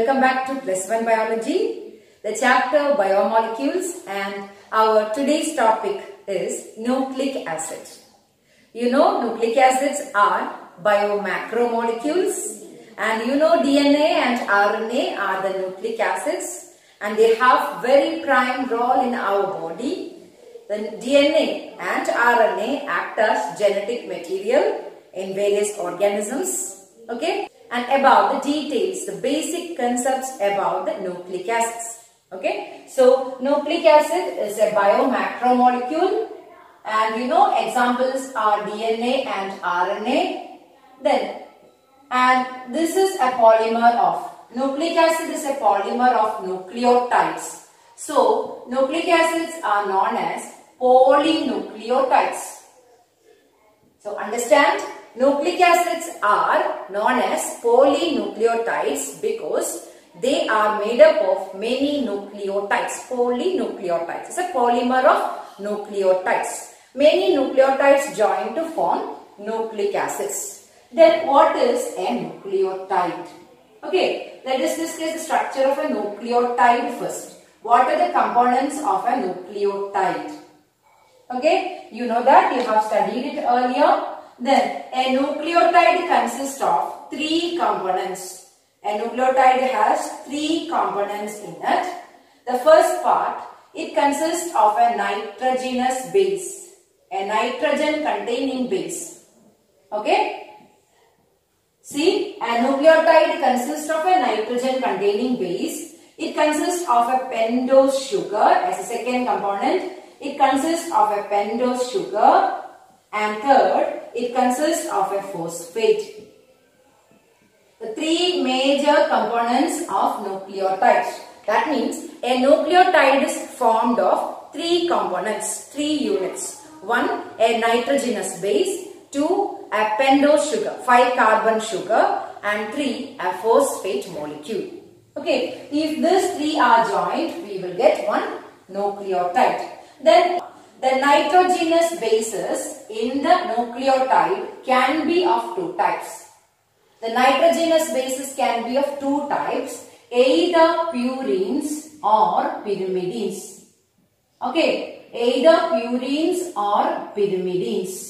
welcome back to Plus One Biology, the chapter Biomolecules, and our today's topic is nucleic acid. You know, nucleic acids are biomacromolecules, and you know DNA and RNA are the nucleic acids, and they have very prime role in our body. The DNA and RNA act as genetic material in various organisms. Okay, and about the details, the basic concepts about the nucleic acids. Okay, so nucleic acid is a biomacromolecule, and you know examples are DNA and RNA. Then, and this is a polymer of nucleic acid is a polymer of nucleotides. So nucleic acids are known as polynucleotides. So understand, nucleic acids are known as polynucleotides because they are made up of many nucleotides. Polynucleotides is a polymer of nucleotides. Many nucleotides join to form nucleic acids. Then what is a nucleotide? Okay, let us discuss the structure of a nucleotide first. What are the components of a nucleotide? Okay, you know that, you have studied it earlier. Then a nucleotide consists of three components. A nucleotide has three components in it. The first part, it consists of a nitrogenous base, a nitrogen containing base. Okay. See, a nucleotide consists of a nitrogen containing base. It consists of a pentose sugar as a second component. It consists of a pentose sugar, and third, it consists of a phosphate. The three major components of nucleotides. That means a nucleotide is formed of three components, three units. One, a nitrogenous base. Two, a pentose sugar, 5-carbon sugar, and three, a phosphate molecule. Okay, if these three are joined, we will get one nucleotide. Then the nitrogenous bases in the nucleotide can be of two types. The nitrogenous bases can be of two types, either purines or pyrimidines. Okay, either purines or pyrimidines.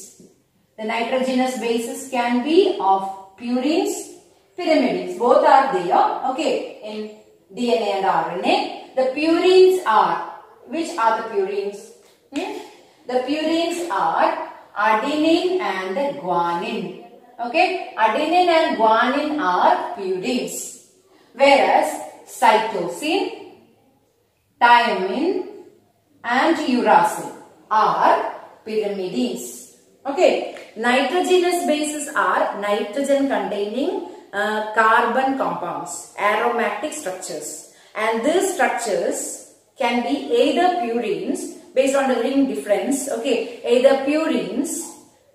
The nitrogenous bases can be of purines, pyrimidines. Both are there, okay, in DNA and RNA. The purines are, which are the purines? The purines are adenine and guanine. Okay, adenine and guanine are purines, whereas cytosine, thymine and uracil are pyrimidines. Okay, nitrogenous bases are nitrogen containing carbon compounds, aromatic structures, and these structures can be either purines based on the ring difference, okay, either purines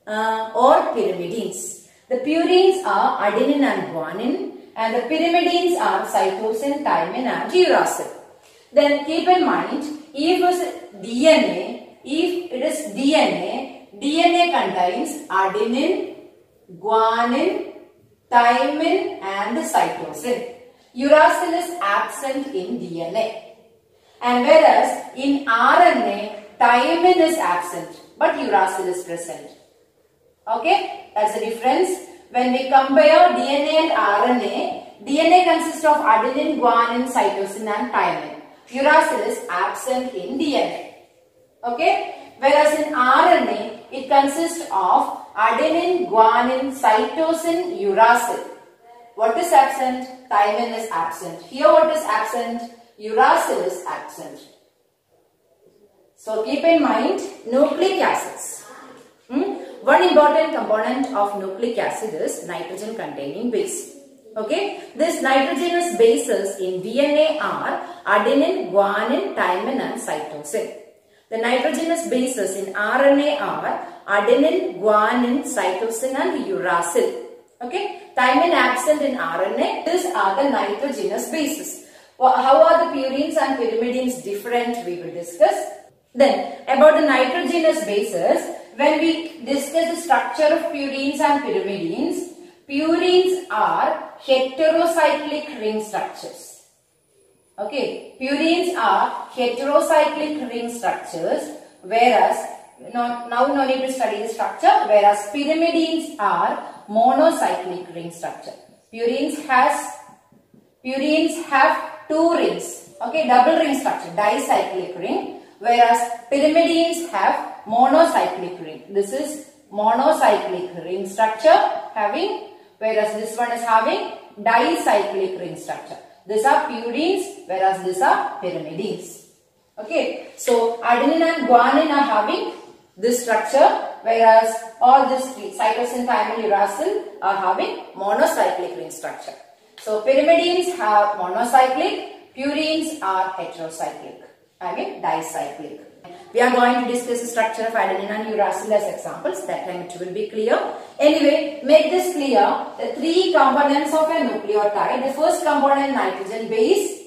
or pyrimidines. The purines are adenine and guanine, and the pyrimidines are cytosine, thymine and uracil. Then keep in mind, if it is DNA contains adenine, guanine, thymine and cytosine. Uracil is absent in DNA. And whereas in RNA, thymine is absent, but uracil is present. Okay, that's the difference. When we compare DNA and RNA, DNA consists of adenine, guanine, cytosine and thymine. Uracil is absent in DNA. Okay, whereas in RNA, it consists of adenine, guanine, cytosine, uracil. What is absent? Thymine is absent. Here what is absent? Uracil is absent. So keep in mind nucleic acids. One important component of nucleic acid is nitrogen containing base. Okay, these nitrogenous bases in DNA are adenine, guanine, thymine and cytosine. The nitrogenous bases in RNA are adenine, guanine, cytosine and uracil. Okay, thymine absent in RNA. These are the nitrogenous bases. How are the purines and pyrimidines different, we will discuss. Then about the nitrogenous bases, when we discuss the structure of purines and pyrimidines, purines are heterocyclic ring structures. Okay, purines are heterocyclic ring structures, whereas now no need to study the structure, whereas pyrimidines are monocyclic ring structure. Purines have two rings, okay, double ring structure, dicyclic ring, whereas pyrimidines have monocyclic ring. This is monocyclic ring structure having, whereas this one is having dicyclic ring structure. These are purines, whereas these are pyrimidines. Okay, so adenine and guanine are having this structure, whereas all these three, cytosine, thymine, uracil, are having monocyclic ring structure. So pyrimidines have monocyclic, purines are heterocyclic, I mean dicyclic. We are going to discuss the structure of adenine and uracil as examples. That time it will be clear. Anyway, make this clear. The three components of a nucleotide. The first component, nitrogen base.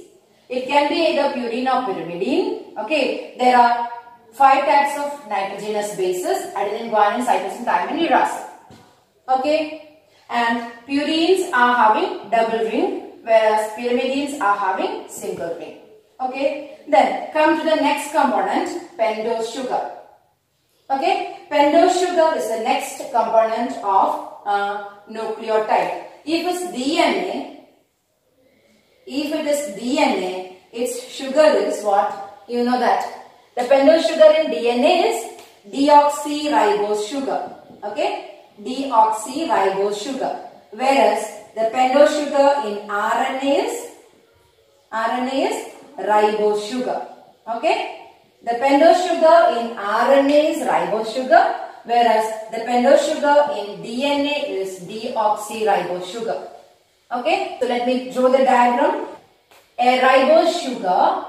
It can be either purine or pyrimidine. Okay. There are 5 types of nitrogenous bases: adenine, guanine, cytosine, thymine, uracil. Okay. And purines are having double ring, whereas pyrimidines are having single ring. Okay, then come to the next component, pentose sugar. Okay, pentose sugar is the next component of nucleotide. If it is DNA, its sugar is what? You know that the pentose sugar in DNA is deoxyribose sugar. Okay, deoxyribose sugar. Whereas the pentose sugar in RNA is ribose sugar. Okay, the pentose sugar in RNA is ribose sugar, whereas the pentose sugar in DNA is deoxyribose sugar. Okay, so let me draw the diagram. A ribose sugar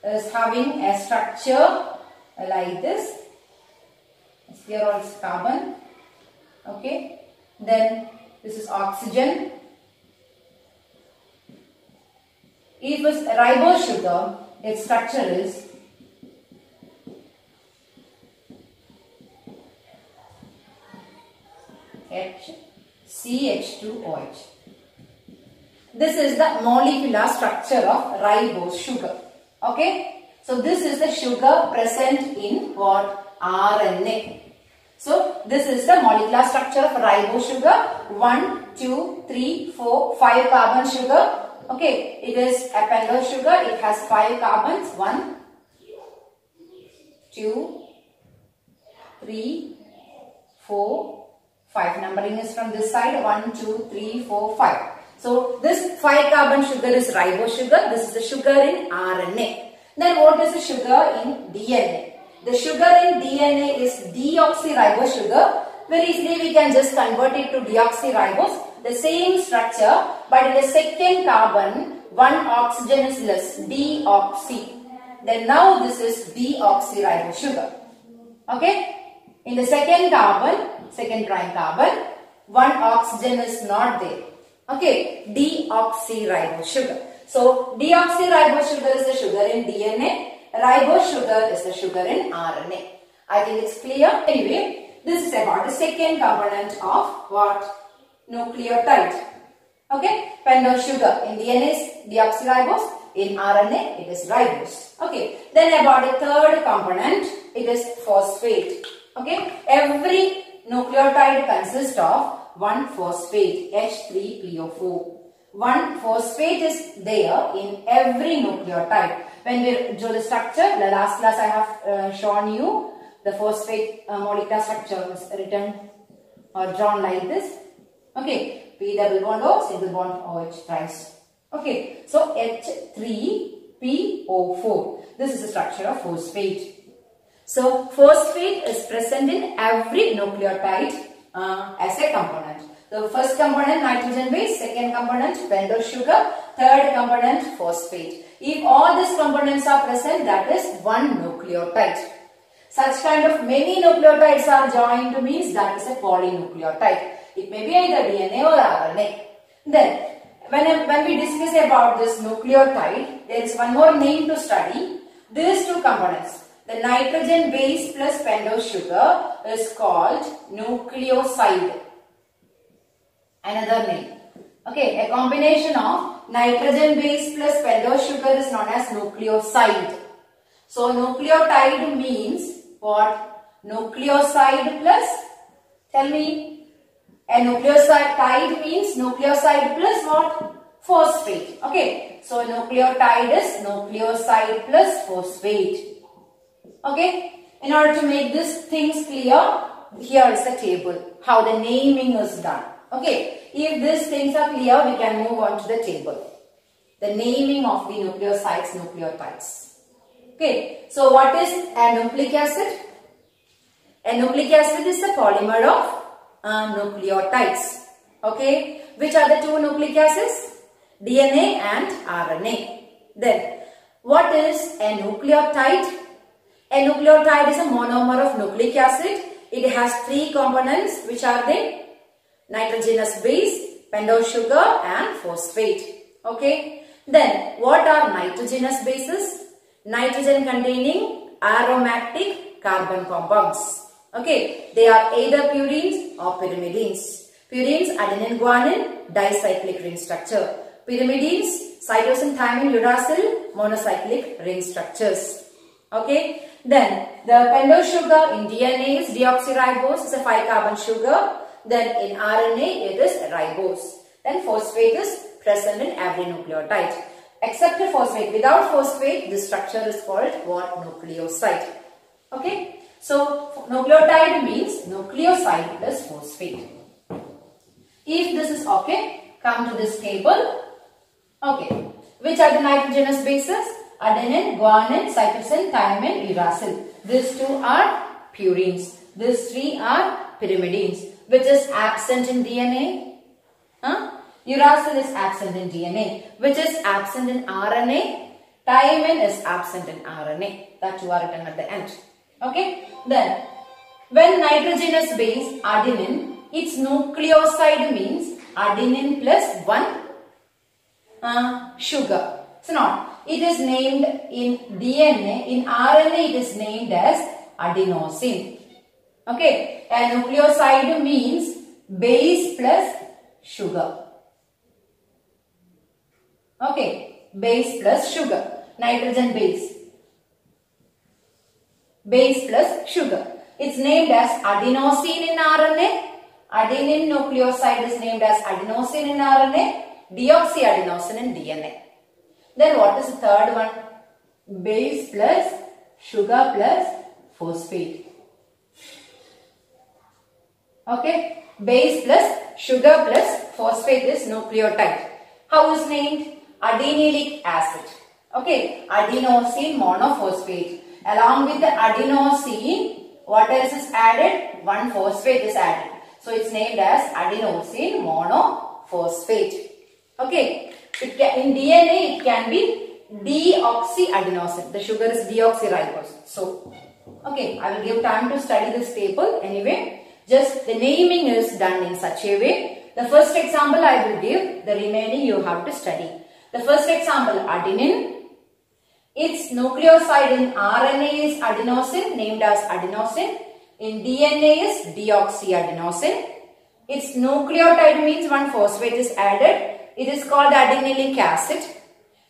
is having a structure like this. Here also is carbon. Okay, then this is oxygen. If it's ribose sugar, its structure is CH2OH. This is the molecular structure of ribose sugar. Okay, so this is the sugar present in what? RNA. So this is the molecular structure of ribose sugar. 1, 2, 3, 4, 5 carbon sugar. Okay, it is a pentose sugar. It has 5 carbons. 1, 2, 3, 4, 5. Numbering is from this side. 1, 2, 3, 4, 5. So this 5 carbon sugar is ribose sugar. This is the sugar in RNA. Then what is the sugar in DNA? The sugar in DNA is deoxyribose sugar. Very easily we can just convert it to deoxyribose. The same structure, but in the second carbon, 1 oxygen is less, deoxy. Then now this is deoxyribose sugar. Okay? In the second carbon, second prime carbon, 1 oxygen is not there. Okay? Deoxyribose sugar. So, deoxyribose sugar is the sugar in DNA. Ribose sugar is the sugar in RNA. I think it's clear. Anyway, this is about the second component of what? Nucleotide. Okay, pentose sugar in DNA is deoxyribose, in RNA it is ribose. Okay, then about the third component, it is phosphate. Okay, every nucleotide consists of one phosphate, H3PO4. One phosphate is there in every nucleotide. When we draw the structure, the last class I have shown you the phosphate molecular structure is written or drawn like this. Okay, P double bond O, single bond OH thrice. Okay, so H3PO4. This is the structure of phosphate. So phosphate is present in every nucleotide as a component. The first component nitrogen base, second component pentose sugar, third component phosphate. If all these components are present, that is one nucleotide. Such kind of many nucleotides are joined to means that is a polynucleotide. It may be either DNA or RNA. Then, when we discuss about this nucleotide, there is one more name to study. These two components, the nitrogen base plus pentose sugar is called nucleoside. Another name. Okay, a combination of nitrogen base plus pentose sugar is known as nucleoside. So nucleotide means what? Nucleoside plus, tell me, a nucleoside means nucleoside plus what? Phosphate. Okay, so nucleotide is nucleoside plus phosphate. Okay, in order to make these things clear, here is the table, how the naming is done. Okay, if these things are clear, we can move on to the table. The naming of the nucleosides, nucleotides. Okay, so what is a nucleic acid? A nucleic acid is the polymer of nucleotides. Okay, which are the two nucleic acids? DNA and RNA. Then, what is a nucleotide? A nucleotide is a monomer of nucleic acid. It has three components, which are the nitrogenous base, pentose sugar and phosphate. Okay. Then, what are nitrogenous bases? Nitrogen containing aromatic carbon compounds. Okay. They are either purines or pyrimidines. Purines, adenine, guanine, dicyclic ring structure. Pyrimidines, cytosine, thymine, uracil, monocyclic ring structures. Okay. Then the pentose sugar in DNA is deoxyribose, is a 5-carbon sugar. Then in RNA it is ribose. Then phosphate is present in every nucleotide. Except the phosphate. Without phosphate, this structure is called what? Nucleoside. Okay. So nucleotide means nucleoside plus phosphate. If this is okay, come to this table. Okay. Which are the nitrogenous bases? Adenine, guanine, cytosine, thymine, uracil. These two are purines. These three are pyrimidines. Which is absent in DNA? Uracil is absent in DNA. Which is absent in RNA? Thymine is absent in RNA. That two are written at the end. Okay. Then, when nitrogenous base adenine, its nucleoside means adenine plus 1 sugar. It's not. It is named in DNA. In RNA, it is named as adenosine. Okay. A nucleoside means base plus sugar. Okay. Base plus sugar. Nitrogen base. Base plus sugar. It's named as adenosine in RNA. Adenine nucleoside is named as adenosine in RNA. Deoxyadenosine in DNA. Then what is the third one? Base plus sugar plus phosphate. Okay. Base plus sugar plus phosphate is nucleotide. How is named? Adenylic acid. Okay. Adenosine monophosphate. Along with the adenosine, what else is added? 1 phosphate is added. So it's named as adenosine monophosphate. Okay. In DNA, it can be deoxyadenosine. The sugar is deoxyribose. So, okay, I will give time to study this table anyway. Just the naming is done in such a way. The first example I will give, the remaining you have to study. The first example, adenine. Its nucleoside in RNA is adenosine, named as adenosine. In DNA is deoxyadenosine. Its nucleotide means 1 phosphate is added. It is called adenylic acid.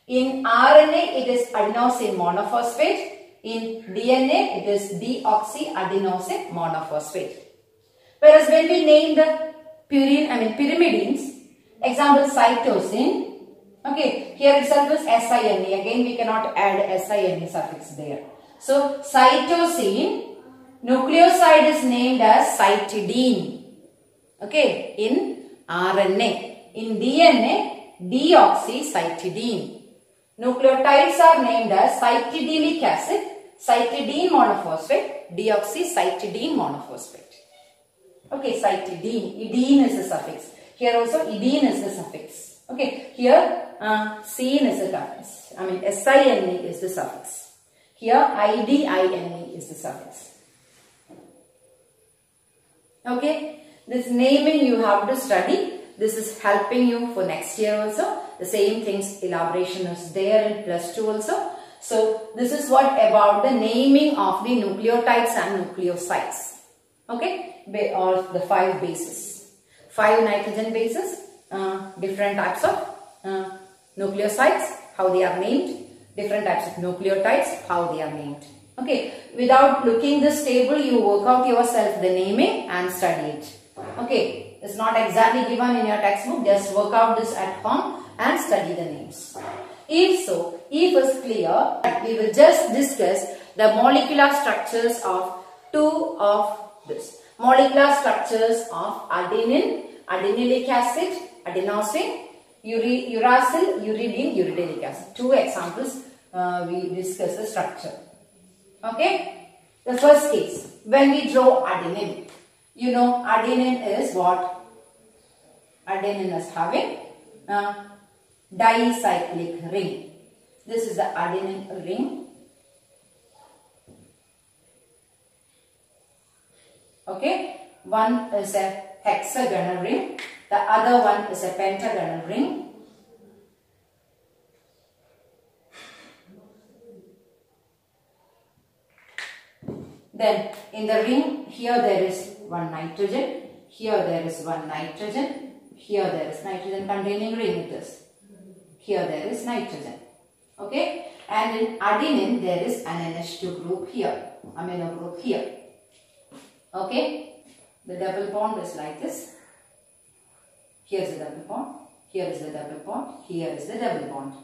In RNA, it is adenosine monophosphate. In DNA, it is deoxyadenosine monophosphate. Whereas when we name the pyrimidines, example cytosine. Okay, here itself is SINE. Again, we cannot add SINE suffix there. So, cytosine, nucleoside is named as cytidine. Okay, in RNA. In DNA, deoxycytidine. Nucleotides are named as cytidylic acid, cytidine monophosphate, deoxycytidine monophosphate. Okay, cytidine. Idine is the suffix. Here also idine is the suffix. Okay, here sine is the suffix. SINE is the suffix. Here IDINE is the suffix. Okay, this naming you have to study. This is helping you for next year also. The same things, elaboration is there in +2 also. So, this is what about the naming of the nucleotides and nucleosides. Okay, or the 5 bases. 5 nitrogen bases, different types of nucleosides, how they are named, different types of nucleotides, how they are named. Okay, without looking this table, you work out yourself the naming and study it. Okay, it's not exactly given in your textbook, just work out this at home and study the names. If so, if it's clear, we will just discuss the molecular structures of two of this. Molecular structures of adenine, adenylate acid, adenosine, uracil, uridine, uridylic acid. Two examples we discuss the structure. Okay. The first case, when we draw adenine, you know adenine is what? Adenine is having dicyclic ring. This is the adenine ring. Okay. One is a hexagonal ring. The other one is a pentagonal ring. Then in the ring, here there is one nitrogen, here there is one nitrogen, here there is nitrogen containing ring it is. Here there is nitrogen. Okay. And in adenine there is an NH2 group here, amino group here. Okay. The double bond is like this. Here is the double bond, here is the double bond, here is the double bond.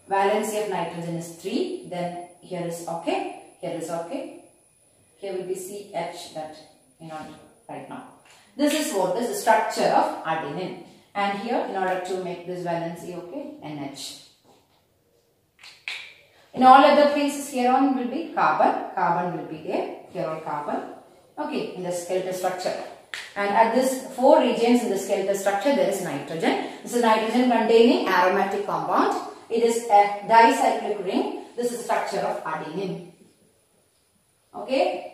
Valency of nitrogen is 3, then here is okay, here is okay. Here will be CH that you know right now. This is what is the structure of adenine. And here in order to make this valency okay, NH. In all other places here on will be carbon. Carbon will be there. Here on carbon. Okay, in the skeletal structure. And at this 4 regions in the skeletal structure there is nitrogen. This is nitrogen containing aromatic compound. It is a dicyclic ring. This is the structure of adenine. Okay.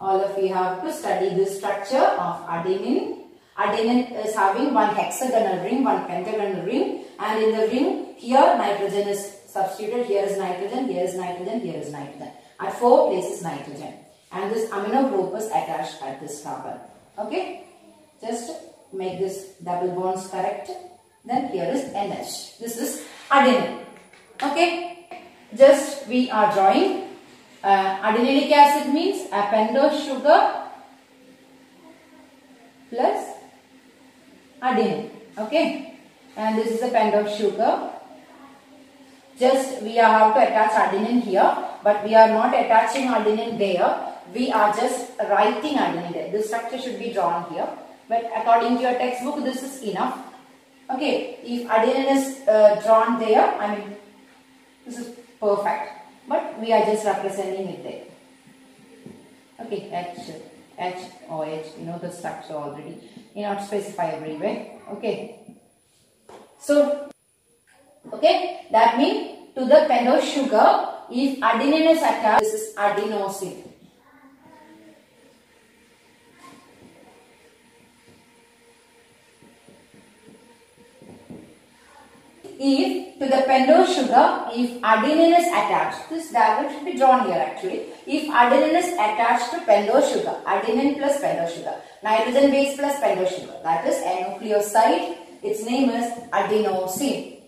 All of you have to study this structure of adenine. Adenine is having one hexagonal ring, one pentagonal ring, and in the ring here nitrogen is substituted. Here is nitrogen, here is nitrogen, here is nitrogen. At 4 places nitrogen. And this amino group is attached at this carbon. Okay. Just make this double bonds correct. Then here is NH. This is adenine. Okay. Just we are drawing. Adenylic acid means a pentose sugar plus adenine. Okay. And this is a pentose sugar. Just we have to attach adenine here, but we are not attaching adenine there. We are just writing adenine there. This structure should be drawn here, but according to your textbook, this is enough. Okay. If adenine is drawn there, I mean, this is perfect. But we are just representing it there. Okay, H, OH, you know the structure already. You not specify everywhere. Okay. So, okay, that means to the pentose sugar, if adenine is attached, this is adenosine. If to the pentose sugar, if adenine is attached, this diagram should be drawn here actually. If adenine is attached to pentose sugar, adenine plus pentose sugar, nitrogen base plus pentose sugar, that is a nucleoside, its name is adenosine.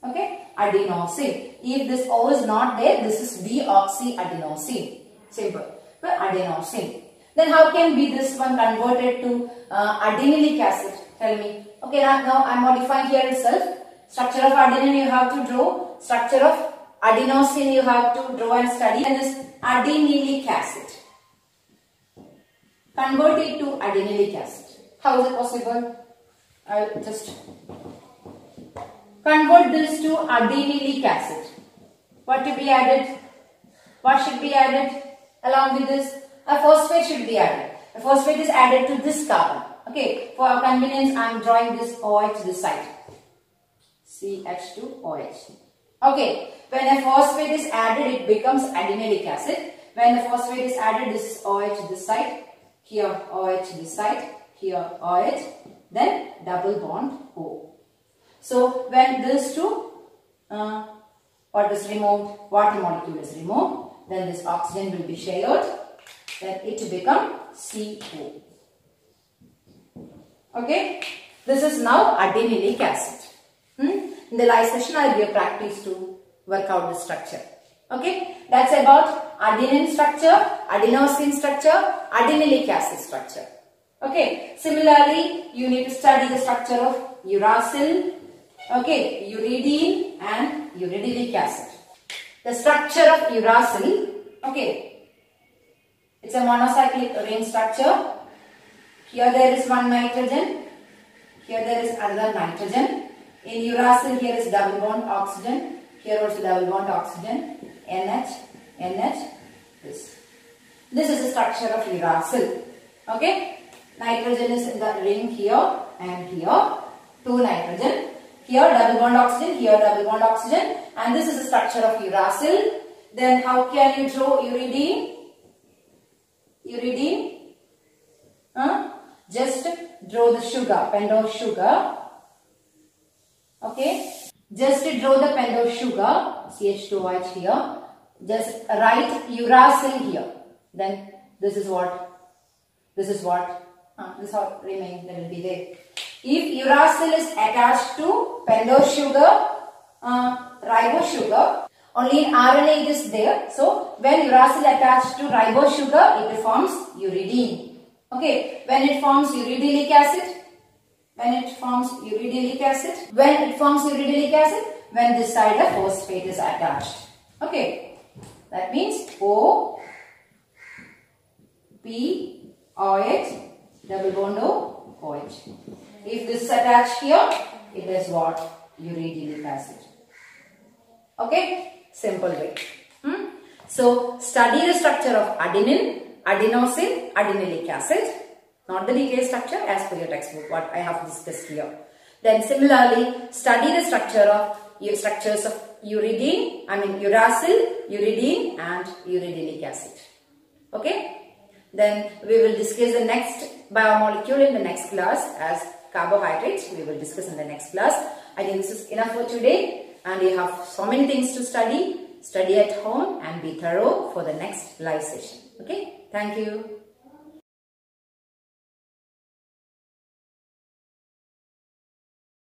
Okay, adenosine. If this O is not there, this is deoxyadenosine. Simple. So, adenosine. Then how can be this one converted to adenylic acid? Tell me. Okay, now I am modifying here itself. Structure of adenine you have to draw. Structure of adenosine you have to draw and study. And this adenylic acid. Convert it to adenylic acid. How is it possible? I will just convert this to adenylic acid. What to be added? What should be added along with this? A phosphate should be added. A phosphate is added to this carbon. Okay, for our convenience I am drawing this OH this side. CH2OH. Okay, when a phosphate is added, it becomes adenylic acid. When the phosphate is added, this is OH this side, here OH this side, here OH, then double bond O. So when these two, what is removed? Water molecule is removed. Then this oxygen will be shared. Then it will become CO. Okay. This is now adenylate acid. In the live session, I'll give practice to work out the structure. Okay, that's about adenine structure, adenosine structure, adenylate acid structure. Okay, similarly, you need to study the structure of uracil, okay, uridine and uridylic acid. The structure of uracil, okay, it's a monocyclic ring structure. Here there is one nitrogen, here there is another nitrogen. In uracil, here is double bond oxygen, here also double bond oxygen, NH, NH, this. This is the structure of uracil. Okay, nitrogen is in the ring here and here, 2 nitrogen. Here double bond oxygen, here double bond oxygen, and this is the structure of uracil. Then how can you draw uridine? Uridine? Just draw the sugar, pentose sugar. Okay, just draw the pentose sugar, CH2OH here. Just write uracil here. Then this is what? This is what? This all remain, that will be there. If uracil is attached to pentose sugar, ribose sugar, only in RNA it is there. So when uracil attached to ribose sugar, it forms uridine. Okay, when it forms uridylic acid, when this side of phosphate is attached. Okay, that means O, P, OH, double bond O, OH. If this is attached here, it is what? Uridylic acid. Okay, simple way. So, study the structure of adenine, adenosine, adenylic acid. Not the detailed structure as per your textbook, what I have discussed here. Then similarly, study the structures of uracil, uridine and uridylic acid. Okay. Then we will discuss the next biomolecule in the next class as carbohydrates. We will discuss in the next class. I think this is enough for today, and you have so many things to study. Study at home and be thorough for the next live session. Okay. Thank you.